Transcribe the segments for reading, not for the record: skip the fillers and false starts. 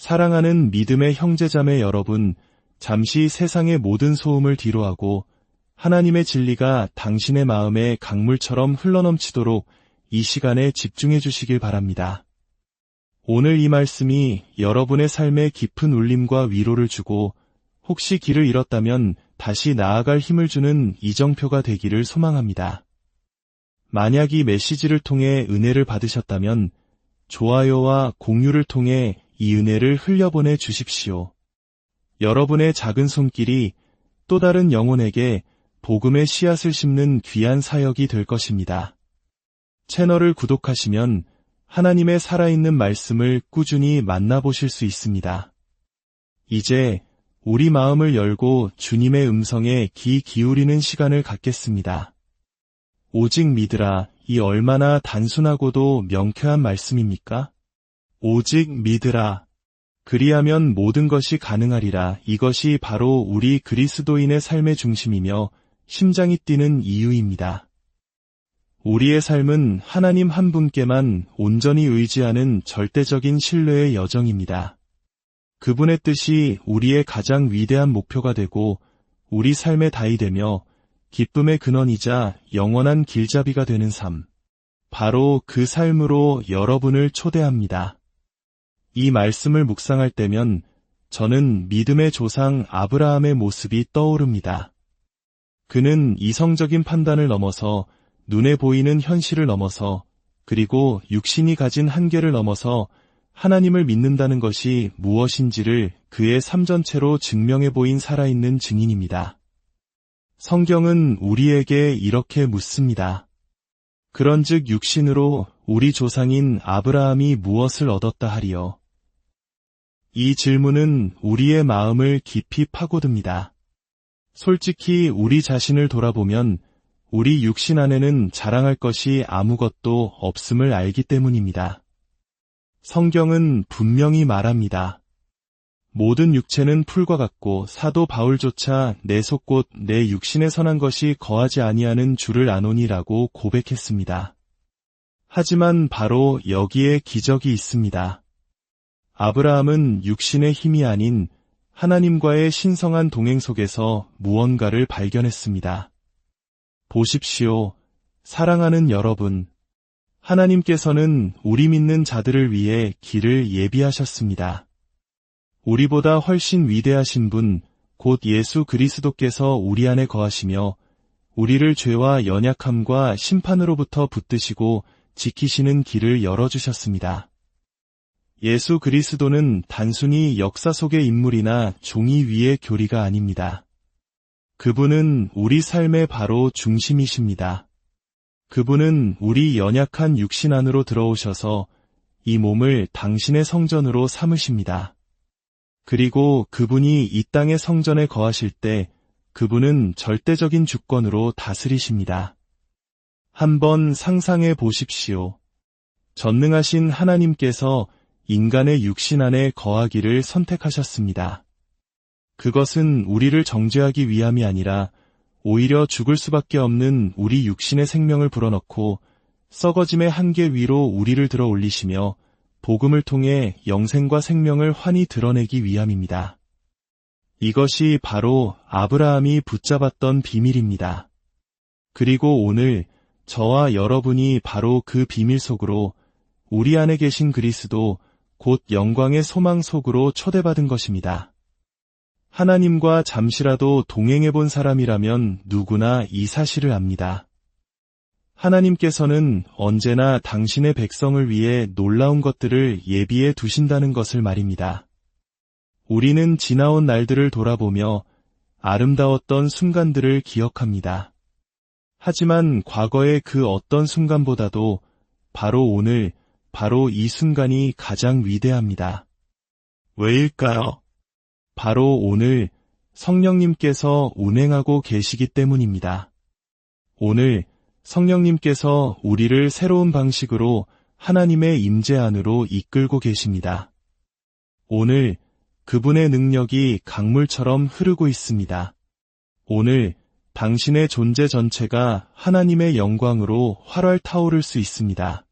사랑하는 믿음의 형제자매 여러분, 잠시 세상의 모든 소음을 뒤로하고 하나님의 진리가 당신의 마음에 강물처럼 흘러넘치도록 이 시간에 집중해 주시길 바랍니다. 오늘 이 말씀이 여러분의 삶에 깊은 울림과 위로를 주고 혹시 길을 잃었다면 다시 나아갈 힘을 주는 이정표가 되기를 소망합니다. 만약 이 메시지를 통해 은혜를 받으셨다면 좋아요와 공유를 통해 이 은혜를 흘려보내 주십시오. 여러분의 작은 손길이 또 다른 영혼에게 복음의 씨앗을 심는 귀한 사역이 될 것입니다. 채널을 구독하시면 하나님의 살아있는 말씀을 꾸준히 만나보실 수 있습니다. 이제 우리 마음을 열고 주님의 음성에 귀 기울이는 시간을 갖겠습니다. 오직 믿으라, 이 얼마나 단순하고도 명쾌한 말씀입니까? 오직 믿으라. 그리하면 모든 것이 가능하리라. 이것이 바로 우리 그리스도인의 삶의 중심이며 심장이 뛰는 이유입니다. 우리의 삶은 하나님 한 분께만 온전히 의지하는 절대적인 신뢰의 여정입니다. 그분의 뜻이 우리의 가장 위대한 목표가 되고 우리 삶의 다이 되며 기쁨의 근원이자 영원한 길잡이가 되는 삶. 바로 그 삶으로 여러분을 초대합니다. 이 말씀을 묵상할 때면 저는 믿음의 조상 아브라함의 모습이 떠오릅니다. 그는 이성적인 판단을 넘어서 눈에 보이는 현실을 넘어서 그리고 육신이 가진 한계를 넘어서 하나님을 믿는다는 것이 무엇인지를 그의 삶 전체로 증명해 보인 살아있는 증인입니다. 성경은 우리에게 이렇게 묻습니다. 그런즉 육신으로 우리 조상인 아브라함이 무엇을 얻었다 하리요? 이 질문은 우리의 마음을 깊이 파고듭니다. 솔직히 우리 자신을 돌아보면 우리 육신 안에는 자랑할 것이 아무것도 없음을 알기 때문입니다. 성경은 분명히 말합니다. 모든 육체는 풀과 같고 사도 바울조차 내 속 곧 내 육신에 선한 것이 거하지 아니하는 줄을 아노니라고 고백했습니다. 하지만 바로 여기에 기적이 있습니다. 아브라함은 육신의 힘이 아닌 하나님과의 신성한 동행 속에서 무언가를 발견했습니다. 보십시오, 사랑하는 여러분. 하나님께서는 우리 믿는 자들을 위해 길을 예비하셨습니다. 우리보다 훨씬 위대하신 분, 곧 예수 그리스도께서 우리 안에 거하시며 우리를 죄와 연약함과 심판으로부터 붙드시고 지키시는 길을 열어주셨습니다. 예수 그리스도는 단순히 역사 속의 인물이나 종이 위의 교리가 아닙니다. 그분은 우리 삶의 바로 중심이십니다. 그분은 우리 연약한 육신 안으로 들어오셔서 이 몸을 당신의 성전으로 삼으십니다. 그리고 그분이 이 땅의 성전에 거하실 때 그분은 절대적인 주권으로 다스리십니다. 한번 상상해 보십시오. 전능하신 하나님께서 인간의 육신 안에 거하기를 선택하셨습니다. 그것은 우리를 정죄하기 위함이 아니라 오히려 죽을 수밖에 없는 우리 육신의 생명을 불어넣고 썩어짐의 한계 위로 우리를 들어 올리시며 복음을 통해 영생과 생명을 환히 드러내기 위함입니다. 이것이 바로 아브라함이 붙잡았던 비밀입니다. 그리고 오늘 저와 여러분이 바로 그 비밀 속으로 우리 안에 계신 그리스도 곧 영광의 소망 속으로 초대받은 것입니다. 하나님과 잠시라도 동행해 본 사람이라면 누구나 이 사실을 압니다. 하나님께서는 언제나 당신의 백성을 위해 놀라운 것들을 예비해 두신다는 것을 말입니다. 우리는 지나온 날들을 돌아보며 아름다웠던 순간들을 기억합니다. 하지만 과거의 그 어떤 순간보다도 바로 오늘, 바로 이 순간이 가장 위대합니다. 왜일까요? 바로 오늘 성령님께서 운행하고 계시기 때문입니다. 오늘 성령님께서 우리를 새로운 방식으로 하나님의 임재 안으로 이끌고 계십니다. 오늘 그분의 능력이 강물처럼 흐르고 있습니다. 오늘 당신의 존재 전체가 하나님의 영광으로 활활 타오를 수 있습니다.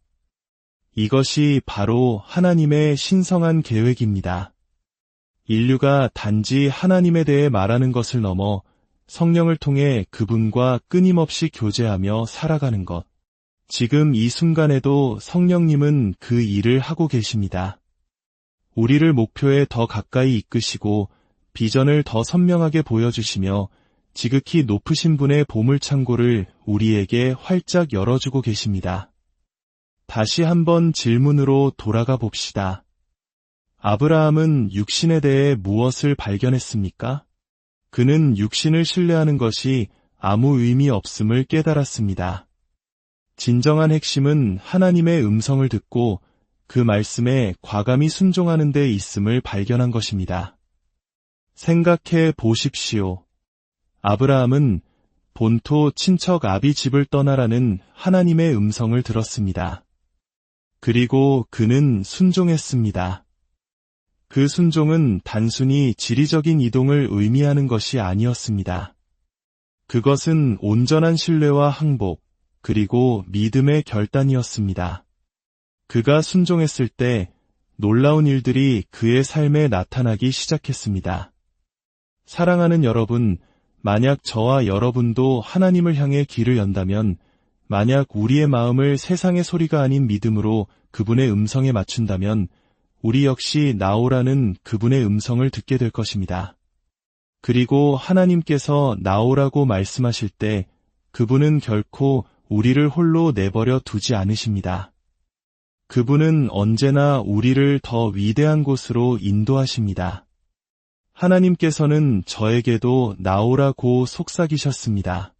이것이 바로 하나님의 신성한 계획입니다. 인류가 단지 하나님에 대해 말하는 것을 넘어 성령을 통해 그분과 끊임없이 교제하며 살아가는 것. 지금 이 순간에도 성령님은 그 일을 하고 계십니다. 우리를 목표에 더 가까이 이끄시고 비전을 더 선명하게 보여주시며 지극히 높으신 분의 보물창고를 우리에게 활짝 열어주고 계십니다. 다시 한번 질문으로 돌아가 봅시다. 아브라함은 육신에 대해 무엇을 발견했습니까? 그는 육신을 신뢰하는 것이 아무 의미 없음을 깨달았습니다. 진정한 핵심은 하나님의 음성을 듣고 그 말씀에 과감히 순종하는 데 있음을 발견한 것입니다. 생각해 보십시오. 아브라함은 본토 친척 아비 집을 떠나라는 하나님의 음성을 들었습니다. 그리고 그는 순종했습니다. 그 순종은 단순히 지리적인 이동을 의미하는 것이 아니었습니다. 그것은 온전한 신뢰와 항복, 그리고 믿음의 결단이었습니다. 그가 순종했을 때 놀라운 일들이 그의 삶에 나타나기 시작했습니다. 사랑하는 여러분, 만약 저와 여러분도 하나님을 향해 길을 연다면, 만약 우리의 마음을 세상의 소리가 아닌 믿음으로 그분의 음성에 맞춘다면, 우리 역시 나오라는 그분의 음성을 듣게 될 것입니다. 그리고 하나님께서 나오라고 말씀하실 때 그분은 결코 우리를 홀로 내버려 두지 않으십니다. 그분은 언제나 우리를 더 위대한 곳으로 인도하십니다. 하나님께서는 저에게도 나오라고 속삭이셨습니다.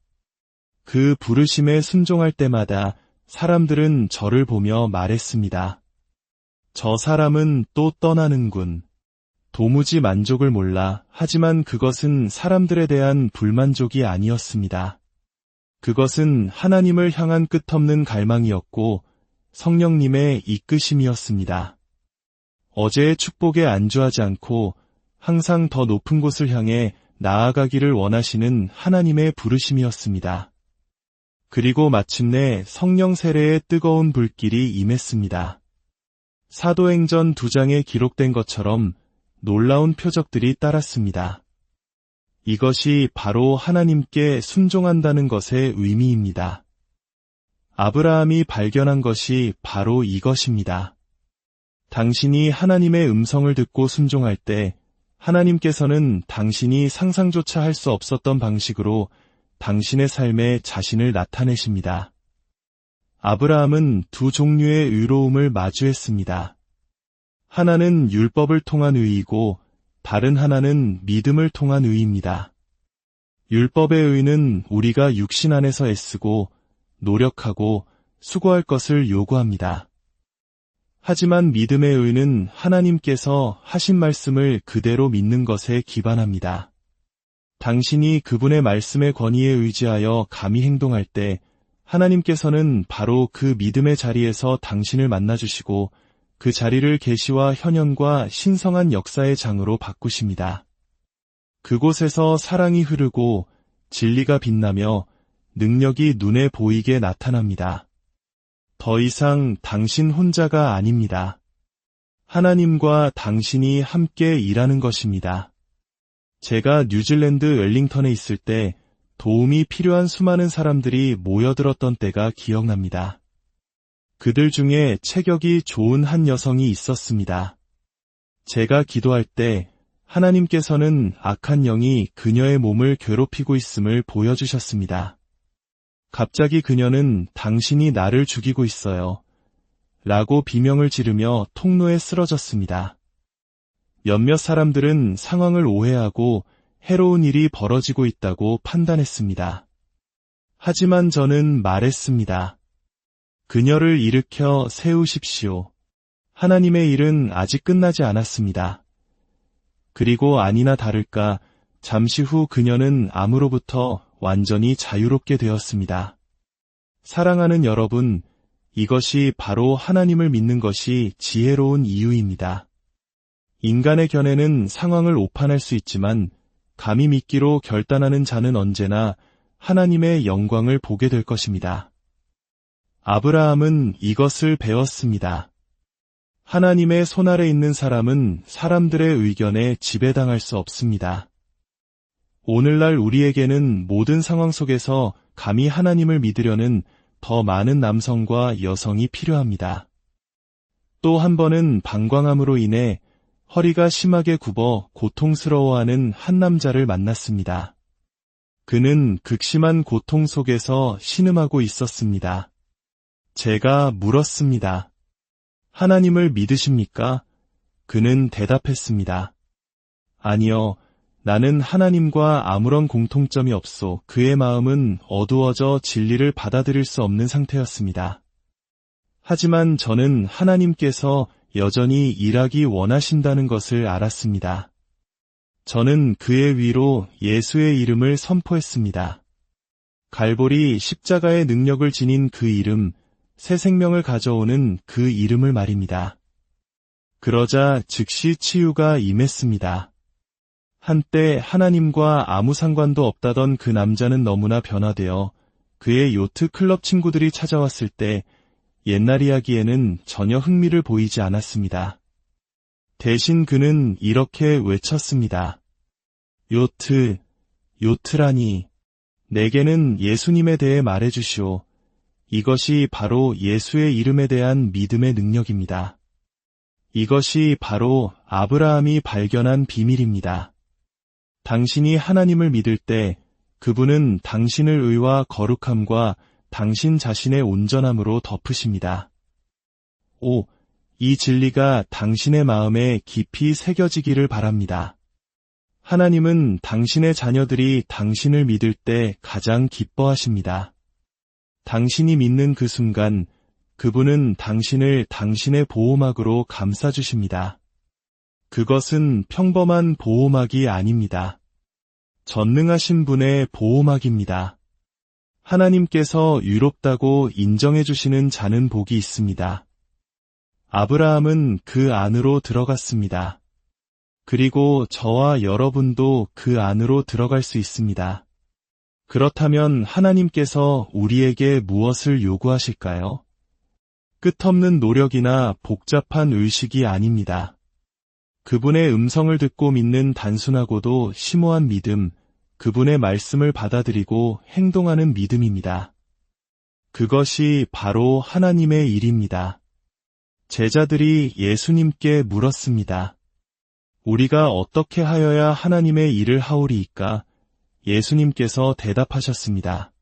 그 부르심에 순종할 때마다 사람들은 저를 보며 말했습니다. 저 사람은 또 떠나는군. 도무지 만족을 몰라. 하지만 그것은 사람들에 대한 불만족이 아니었습니다. 그것은 하나님을 향한 끝없는 갈망이었고 성령님의 이끄심이었습니다. 어제의 축복에 안주하지 않고 항상 더 높은 곳을 향해 나아가기를 원하시는 하나님의 부르심이었습니다. 그리고 마침내 성령 세례의 뜨거운 불길이 임했습니다. 사도행전 2장에 기록된 것처럼 놀라운 표적들이 따랐습니다. 이것이 바로 하나님께 순종한다는 것의 의미입니다. 아브라함이 발견한 것이 바로 이것입니다. 당신이 하나님의 음성을 듣고 순종할 때 하나님께서는 당신이 상상조차 할 수 없었던 방식으로 당신의 삶에 자신을 나타내십니다. 아브라함은 두 종류의 의로움을 마주했습니다. 하나는 율법을 통한 의이고 다른 하나는 믿음을 통한 의입니다. 율법의 의는 우리가 육신 안에서 애쓰고 노력하고 수고할 것을 요구합니다. 하지만 믿음의 의는 하나님께서 하신 말씀을 그대로 믿는 것에 기반합니다. 당신이 그분의 말씀의 권위에 의지하여 감히 행동할 때 하나님께서는 바로 그 믿음의 자리에서 당신을 만나주시고 그 자리를 계시와 현현과 신성한 역사의 장으로 바꾸십니다. 그곳에서 사랑이 흐르고 진리가 빛나며 능력이 눈에 보이게 나타납니다. 더 이상 당신 혼자가 아닙니다. 하나님과 당신이 함께 일하는 것입니다. 제가 뉴질랜드 웰링턴에 있을 때 도움이 필요한 수많은 사람들이 모여들었던 때가 기억납니다. 그들 중에 체격이 좋은 한 여성이 있었습니다. 제가 기도할 때 하나님께서는 악한 영이 그녀의 몸을 괴롭히고 있음을 보여주셨습니다. 갑자기 그녀는 당신이 나를 죽이고 있어요. 라고 비명을 지르며 통로에 쓰러졌습니다. 몇몇 사람들은 상황을 오해하고 해로운 일이 벌어지고 있다고 판단했습니다. 하지만 저는 말했습니다. 그녀를 일으켜 세우십시오. 하나님의 일은 아직 끝나지 않았습니다. 그리고 아니나 다를까 잠시 후 그녀는 암으로부터 완전히 자유롭게 되었습니다. 사랑하는 여러분, 이것이 바로 하나님을 믿는 것이 지혜로운 이유입니다. 인간의 견해는 상황을 오판할 수 있지만 감히 믿기로 결단하는 자는 언제나 하나님의 영광을 보게 될 것입니다. 아브라함은 이것을 배웠습니다. 하나님의 손 아래 있는 사람은 사람들의 의견에 지배당할 수 없습니다. 오늘날 우리에게는 모든 상황 속에서 감히 하나님을 믿으려는 더 많은 남성과 여성이 필요합니다. 또 한 번은 방광암으로 인해 허리가 심하게 굽어 고통스러워하는 한 남자를 만났습니다. 그는 극심한 고통 속에서 신음하고 있었습니다. 제가 물었습니다. 하나님을 믿으십니까? 그는 대답했습니다. 아니요, 나는 하나님과 아무런 공통점이 없소. 그의 마음은 어두워져 진리를 받아들일 수 없는 상태였습니다. 하지만 저는 하나님께서 여전히 일하기 원하신다는 것을 알았습니다. 저는 그의 위로 예수의 이름을 선포했습니다. 갈보리 십자가의 능력을 지닌 그 이름, 새 생명을 가져오는 그 이름을 말입니다. 그러자 즉시 치유가 임했습니다. 한때 하나님과 아무 상관도 없다던 그 남자는 너무나 변화되어 그의 요트 클럽 친구들이 찾아왔을 때 옛날 이야기에는 전혀 흥미를 보이지 않았습니다. 대신 그는 이렇게 외쳤습니다. 요트라니. 내게는 예수님에 대해 말해주시오. 이것이 바로 예수의 이름에 대한 믿음의 능력입니다. 이것이 바로 아브라함이 발견한 비밀입니다. 당신이 하나님을 믿을 때 그분은 당신을 의와 거룩함과 당신 자신의 온전함으로 덮으십니다. 이 진리가 당신의 마음에 깊이 새겨지기를 바랍니다. 하나님은 당신의 자녀들이 당신을 믿을 때 가장 기뻐하십니다. 당신이 믿는 그 순간 그분은 당신을 당신의 보호막으로 감싸주십니다. 그것은 평범한 보호막이 아닙니다. 전능하신 분의 보호막입니다. 하나님께서 유롭다고 인정해 주시는 자는 복이 있습니다. 아브라함은 그 안으로 들어갔습니다. 그리고 저와 여러분도 그 안으로 들어갈 수 있습니다. 그렇다면 하나님께서 우리에게 무엇을 요구하실까요? 끝없는 노력이나 복잡한 의식이 아닙니다. 그분의 음성을 듣고 믿는 단순하고도 심오한 믿음, 그분의 말씀을 받아들이고 행동하는 믿음입니다. 그것이 바로 하나님의 일입니다. 제자들이 예수님께 물었습니다. 우리가 어떻게 하여야 하나님의 일을 하오리이까? 예수님께서 대답하셨습니다.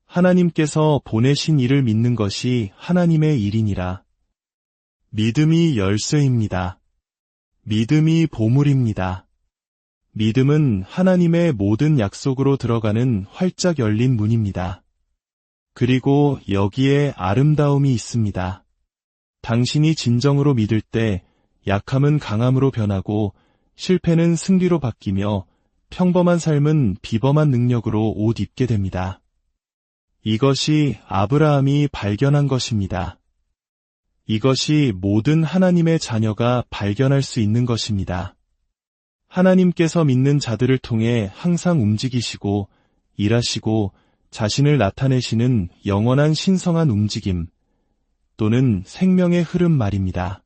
하나님께서 보내신 이를 믿는 것이 하나님의 일이니라. 믿음이 열쇠입니다. 믿음이 보물입니다. 믿음은 하나님의 모든 약속으로 들어가는 활짝 열린 문입니다. 그리고 여기에 아름다움이 있습니다. 당신이 진정으로 믿을 때 약함은 강함으로 변하고 실패는 승리로 바뀌며 평범한 삶은 비범한 능력으로 옷 입게 됩니다. 이것이 아브라함이 발견한 것입니다. 이것이 모든 하나님의 자녀가 발견할 수 있는 것입니다. 하나님께서 믿는 자들을 통해 항상 움직이시고 일하시고 자신을 나타내시는 영원한 신성한 움직임 또는 생명의 흐름 말입니다.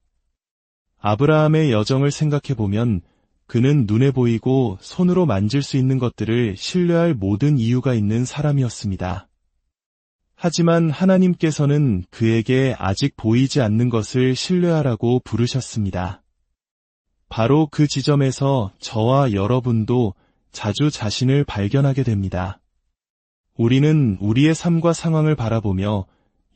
아브라함의 여정을 생각해보면 그는 눈에 보이고 손으로 만질 수 있는 것들을 신뢰할 모든 이유가 있는 사람이었습니다. 하지만 하나님께서는 그에게 아직 보이지 않는 것을 신뢰하라고 부르셨습니다. 바로 그 지점에서 저와 여러분도 자주 자신을 발견하게 됩니다. 우리는 우리의 삶과 상황을 바라보며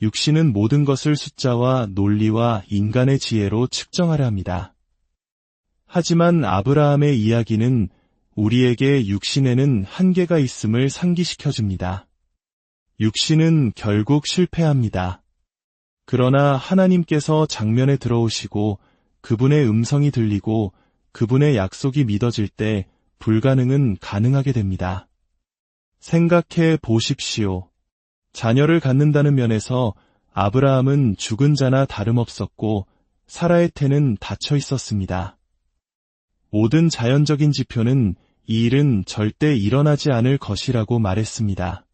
육신은 모든 것을 숫자와 논리와 인간의 지혜로 측정하려 합니다. 하지만 아브라함의 이야기는 우리에게 육신에는 한계가 있음을 상기시켜줍니다. 육신은 결국 실패합니다. 그러나 하나님께서 장면에 들어오시고 그분의 음성이 들리고 그분의 약속이 믿어질 때 불가능은 가능하게 됩니다. 생각해 보십시오. 자녀를 갖는다는 면에서 아브라함은 죽은 자나 다름없었고 사라의 태는 닫혀 있었습니다. 모든 자연적인 지표는 이 일은 절대 일어나지 않을 것이라고 말했습니다.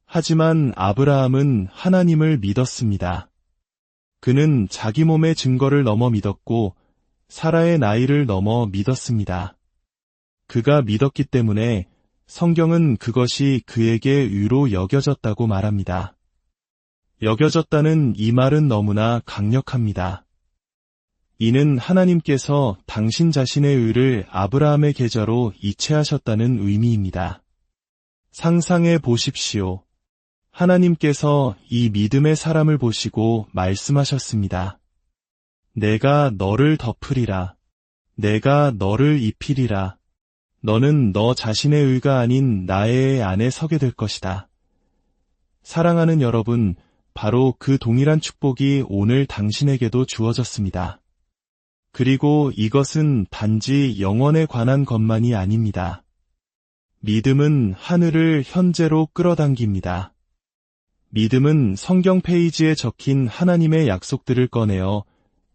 하지만 아브라함은 하나님을 믿었습니다. 그는 자기 몸의 증거를 넘어 믿었고 사라의 나이를 넘어 믿었습니다. 그가 믿었기 때문에 성경은 그것이 그에게 의로 여겨졌다고 말합니다. 여겨졌다는 이 말은 너무나 강력합니다. 이는 하나님께서 당신 자신의 의를 아브라함의 계좌로 이체하셨다는 의미입니다. 상상해 보십시오. 하나님께서 이 믿음의 사람을 보시고 말씀하셨습니다. 내가 너를 덮으리라. 내가 너를 입히리라. 너는 너 자신의 의가 아닌 나의 안에 서게 될 것이다. 사랑하는 여러분, 바로 그 동일한 축복이 오늘 당신에게도 주어졌습니다. 그리고 이것은 단지 영원에 관한 것만이 아닙니다. 믿음은 하늘을 현재로 끌어당깁니다. 믿음은 성경 페이지에 적힌 하나님의 약속들을 꺼내어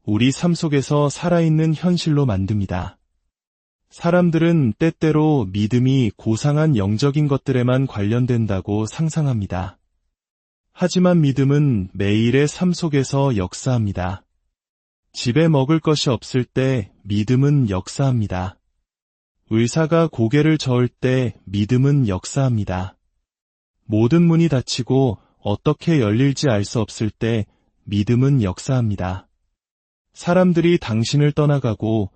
우리 삶 속에서 살아있는 현실로 만듭니다. 사람들은 때때로 믿음이 고상한 영적인 것들에만 관련된다고 상상합니다. 하지만 믿음은 매일의 삶 속에서 역사합니다. 집에 먹을 것이 없을 때 믿음은 역사합니다. 의사가 고개를 저을 때 믿음은 역사합니다. 모든 문이 닫히고 어떻게 열릴지 알 수 없을 때 믿음은 역사합니다. 사람들이 당신을 떠나가고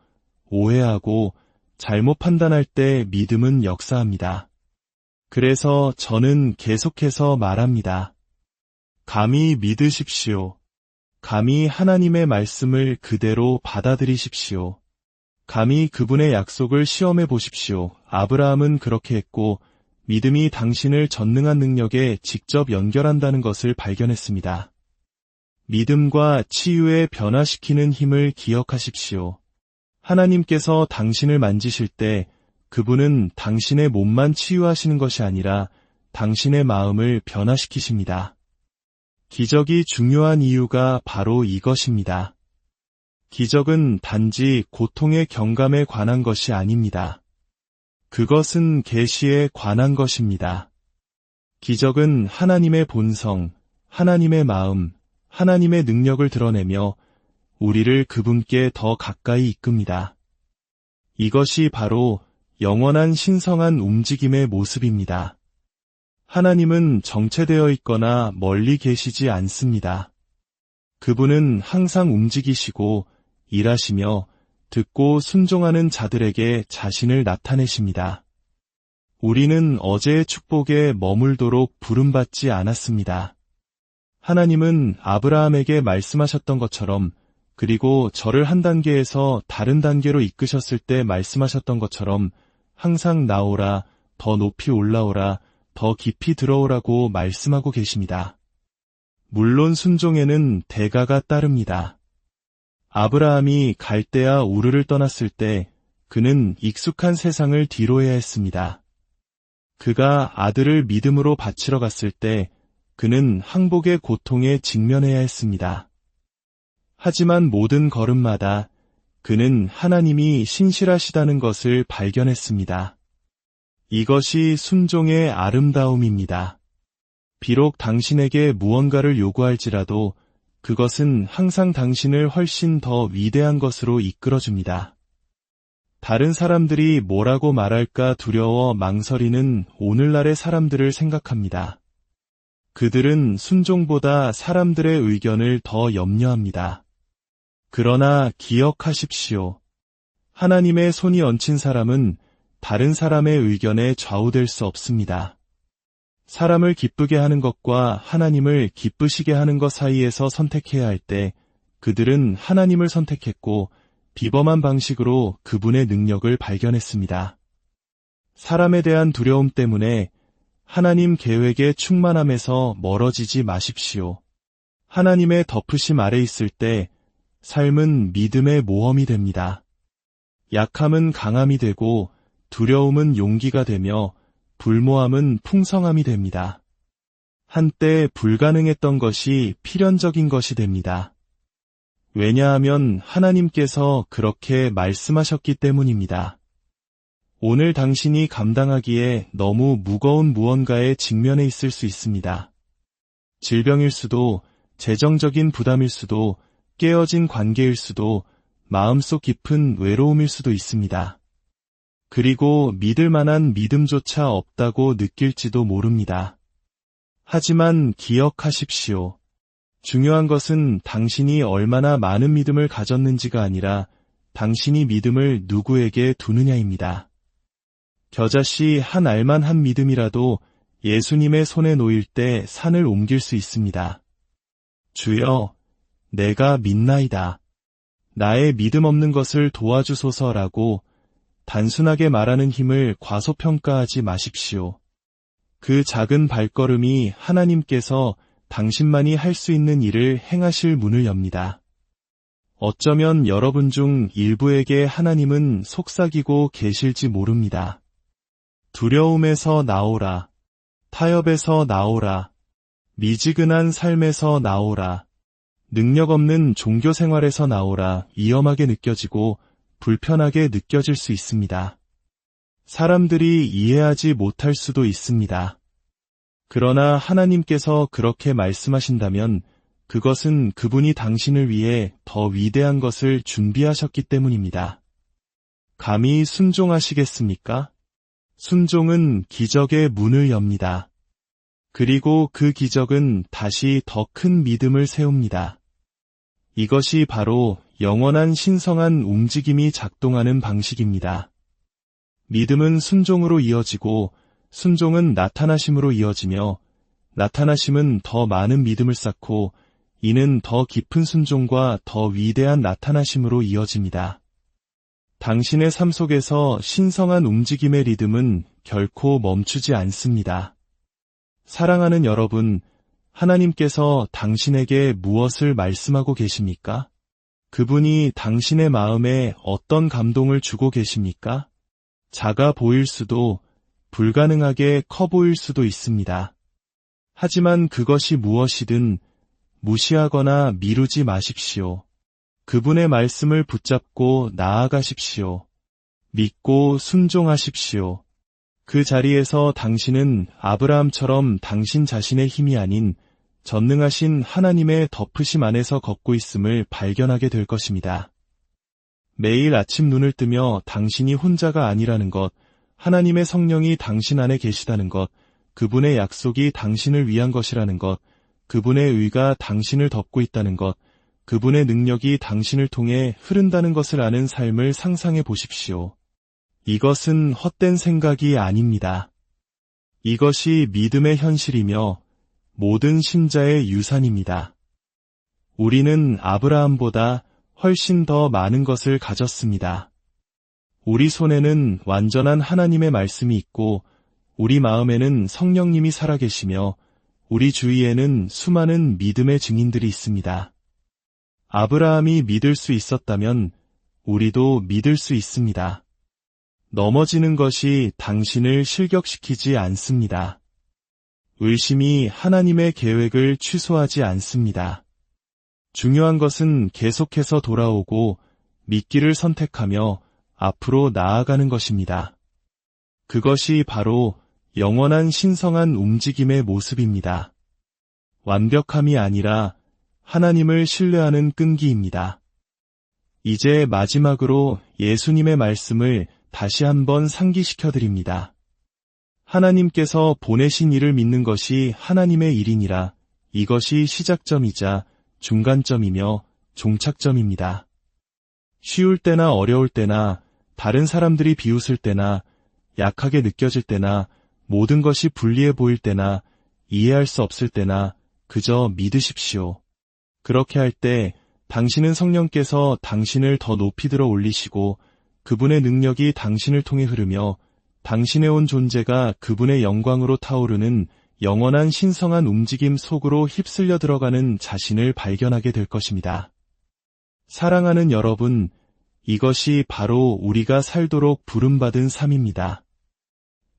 오해하고 잘못 판단할 때 믿음은 역사합니다. 그래서 저는 계속해서 말합니다. 감히 믿으십시오. 감히 하나님의 말씀을 그대로 받아들이십시오. 감히 그분의 약속을 시험해 보십시오. 아브라함은 그렇게 했고 믿음이 당신을 전능한 능력에 직접 연결한다는 것을 발견했습니다. 믿음과 치유에 변화시키는 힘을 기억하십시오. 하나님께서 당신을 만지실 때 그분은 당신의 몸만 치유하시는 것이 아니라 당신의 마음을 변화시키십니다. 기적이 중요한 이유가 바로 이것입니다. 기적은 단지 고통의 경감에 관한 것이 아닙니다. 그것은 계시에 관한 것입니다. 기적은 하나님의 본성, 하나님의 마음, 하나님의 능력을 드러내며 우리를 그분께 더 가까이 이끕니다. 이것이 바로 영원한 신성한 움직임의 모습입니다. 하나님은 정체되어 있거나 멀리 계시지 않습니다. 그분은 항상 움직이시고 일하시며 듣고 순종하는 자들에게 자신을 나타내십니다. 우리는 어제의 축복에 머물도록 부름받지 않았습니다. 하나님은 아브라함에게 말씀하셨던 것처럼 그리고 저를 한 단계에서 다른 단계로 이끄셨을 때 말씀하셨던 것처럼 항상 나오라, 더 높이 올라오라, 더 깊이 들어오라고 말씀하고 계십니다. 물론 순종에는 대가가 따릅니다. 아브라함이 갈대아 우르를 떠났을 때 그는 익숙한 세상을 뒤로해야 했습니다. 그가 아들을 믿음으로 바치러 갔을 때 그는 항복의 고통에 직면해야 했습니다. 하지만 모든 걸음마다 그는 하나님이 신실하시다는 것을 발견했습니다. 이것이 순종의 아름다움입니다. 비록 당신에게 무언가를 요구할지라도 그것은 항상 당신을 훨씬 더 위대한 것으로 이끌어줍니다. 다른 사람들이 뭐라고 말할까 두려워 망설이는 오늘날의 사람들을 생각합니다. 그들은 순종보다 사람들의 의견을 더 염려합니다. 그러나 기억하십시오. 하나님의 손이 얹힌 사람은 다른 사람의 의견에 좌우될 수 없습니다. 사람을 기쁘게 하는 것과 하나님을 기쁘시게 하는 것 사이에서 선택해야 할 때 그들은 하나님을 선택했고 비범한 방식으로 그분의 능력을 발견했습니다. 사람에 대한 두려움 때문에 하나님 계획의 충만함에서 멀어지지 마십시오. 하나님의 덮으심 아래 있을 때 삶은 믿음의 모험이 됩니다. 약함은 강함이 되고 두려움은 용기가 되며 불모함은 풍성함이 됩니다. 한때 불가능했던 것이 필연적인 것이 됩니다. 왜냐하면 하나님께서 그렇게 말씀하셨기 때문입니다. 오늘 당신이 감당하기에 너무 무거운 무언가에 직면해 있을 수 있습니다. 질병일 수도, 재정적인 부담일 수도, 깨어진 관계일 수도, 마음속 깊은 외로움일 수도 있습니다. 그리고 믿을 만한 믿음조차 없다고 느낄지도 모릅니다. 하지만 기억하십시오. 중요한 것은 당신이 얼마나 많은 믿음을 가졌는지가 아니라 당신이 믿음을 누구에게 두느냐입니다. 겨자씨 한 알만 한 믿음이라도 예수님의 손에 놓일 때 산을 옮길 수 있습니다. 주여, 내가 믿나이다. 나의 믿음 없는 것을 도와주소서라고 단순하게 말하는 힘을 과소평가하지 마십시오. 그 작은 발걸음이 하나님께서 당신만이 할 수 있는 일을 행하실 문을 엽니다. 어쩌면 여러분 중 일부에게 하나님은 속삭이고 계실지 모릅니다. 두려움에서 나오라. 타협에서 나오라. 미지근한 삶에서 나오라. 능력 없는 종교 생활에서 나오라. 위험하게 느껴지고 불편하게 느껴질 수 있습니다. 사람들이 이해하지 못할 수도 있습니다. 그러나 하나님께서 그렇게 말씀하신다면 그것은 그분이 당신을 위해 더 위대한 것을 준비하셨기 때문입니다. 감히 순종하시겠습니까? 순종은 기적의 문을 엽니다. 그리고 그 기적은 다시 더 큰 믿음을 세웁니다. 이것이 바로 영원한 신성한 움직임이 작동하는 방식입니다. 믿음은 순종으로 이어지고 순종은 나타나심으로 이어지며 나타나심은 더 많은 믿음을 쌓고 이는 더 깊은 순종과 더 위대한 나타나심으로 이어집니다. 당신의 삶 속에서 신성한 움직임의 리듬은 결코 멈추지 않습니다. 사랑하는 여러분, 하나님께서 당신에게 무엇을 말씀하고 계십니까? 그분이 당신의 마음에 어떤 감동을 주고 계십니까? 작아 보일 수도, 불가능하게 커 보일 수도 있습니다. 하지만 그것이 무엇이든 무시하거나 미루지 마십시오. 그분의 말씀을 붙잡고 나아가십시오. 믿고 순종하십시오. 그 자리에서 당신은 아브라함처럼 당신 자신의 힘이 아닌 전능하신 하나님의 덮으심 안에서 걷고 있음을 발견하게 될 것입니다. 매일 아침 눈을 뜨며 당신이 혼자가 아니라는 것, 하나님의 성령이 당신 안에 계시다는 것, 그분의 약속이 당신을 위한 것이라는 것, 그분의 의가 당신을 덮고 있다는 것, 그분의 능력이 당신을 통해 흐른다는 것을 아는 삶을 상상해 보십시오. 이것은 헛된 생각이 아닙니다. 이것이 믿음의 현실이며 모든 신자의 유산입니다. 우리는 아브라함보다 훨씬 더 많은 것을 가졌습니다. 우리 손에는 완전한 하나님의 말씀이 있고 우리 마음에는 성령님이 살아계시며 우리 주위에는 수많은 믿음의 증인들이 있습니다. 아브라함이 믿을 수 있었다면 우리도 믿을 수 있습니다. 넘어지는 것이 당신을 실격시키지 않습니다. 의심이 하나님의 계획을 취소하지 않습니다. 중요한 것은 계속해서 돌아오고 믿기를 선택하며 앞으로 나아가는 것입니다. 그것이 바로 영원한 신성한 움직임의 모습입니다. 완벽함이 아니라 하나님을 신뢰하는 끈기입니다. 이제 마지막으로 예수님의 말씀을 다시 한번 상기시켜 드립니다. 하나님께서 보내신 이를 믿는 것이 하나님의 일이니라. 이것이 시작점이자 중간점이며 종착점입니다. 쉬울 때나 어려울 때나 다른 사람들이 비웃을 때나 약하게 느껴질 때나 모든 것이 불리해 보일 때나 이해할 수 없을 때나 그저 믿으십시오. 그렇게 할 때 당신은 성령께서 당신을 더 높이 들어 올리시고 그분의 능력이 당신을 통해 흐르며 당신의 온 존재가 그분의 영광으로 타오르는 영원한 신성한 움직임 속으로 휩쓸려 들어가는 자신을 발견하게 될 것입니다. 사랑하는 여러분, 이것이 바로 우리가 살도록 부름받은 삶입니다.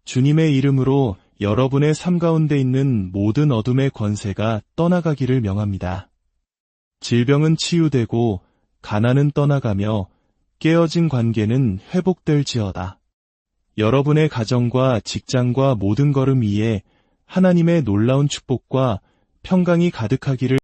주님의 이름으로 여러분의 삶 가운데 있는 모든 어둠의 권세가 떠나가기를 명합니다. 질병은 치유되고 가난은 떠나가며 깨어진 관계는 회복될지어다. 여러분의 가정과 직장과 모든 걸음 위에 하나님의 놀라운 축복과 평강이 가득하기를